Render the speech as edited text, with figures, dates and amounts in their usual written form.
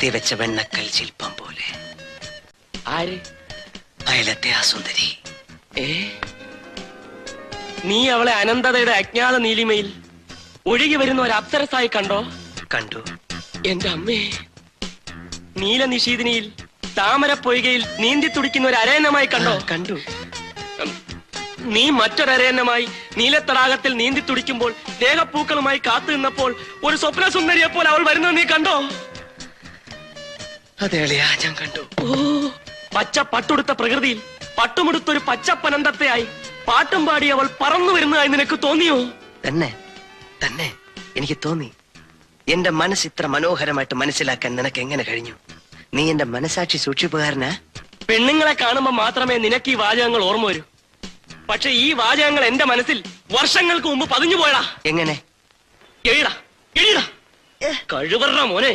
കൊത്തിവെച്ച വെണ്ണക്കൽ ശില്പം പോലെ. ആര്? അയലത്തെ ആ സുന്ദരി. നീ അവളെ അനന്തതയുടെ അജ്ഞാത നീലിമയിൽ ഒഴുകി വരുന്ന ഒരു അപ്സരസായി കണ്ടോ? കണ്ടു. എന്റെ അമ്മേ, നീലനിഷീദിനിയിൽ താമരപ്പൊയ്കയിൽ നീന്തി തുടിക്കുന്ന ഒരു അരയന്നമായി കണ്ടോ? കണ്ടു. നീ മറ്റൊരരയന്നമായി നീലത്തടാകത്തിൽ നീന്തി തുടിക്കുമ്പോൾ ദേഹപ്പൂക്കളുമായി കാത്തു നിന്നപ്പോൾ ഒരു സ്വപ്ന സുന്ദരിയെ പോലെ അവൾ വരുന്നത് നീ കണ്ടോ? അതേളിയാ, ഞാൻ കണ്ടു. ഓ, പച്ച പട്ടുടുത്ത പ്രകൃതിയിൽ പട്ടുമുടുത്തൊരു പച്ചപ്പനന്തത്തെയായി പാട്ടും പാടി അവൾ പറന്നു വരുന്നതായി നിനക്ക് തോന്നിയോ? തന്നെ തന്നെ എനിക്ക് തോന്നി. എന്റെ മനസ്സ് ഇത്ര മനോഹരമായിട്ട് മനസ്സിലാക്കാൻ നിനക്ക് എങ്ങനെ കഴിഞ്ഞു? നീ എന്റെ മനസാക്ഷി സൂക്ഷിപ്പുകാരനാ? പെണ്ണുങ്ങളെ കാണുമ്പോ മാത്രമേ നിനക്ക് ഈ വാചകങ്ങൾ ഓർമ്മ വരൂ. പക്ഷെ ഈ വാചകങ്ങൾ എന്റെ മനസ്സിൽ വർഷങ്ങൾക്ക് മുമ്പ് പതിഞ്ഞു പോയടാ. എങ്ങനെ? എഴുതാ എഴുതാ കഴിവറ മോനെ.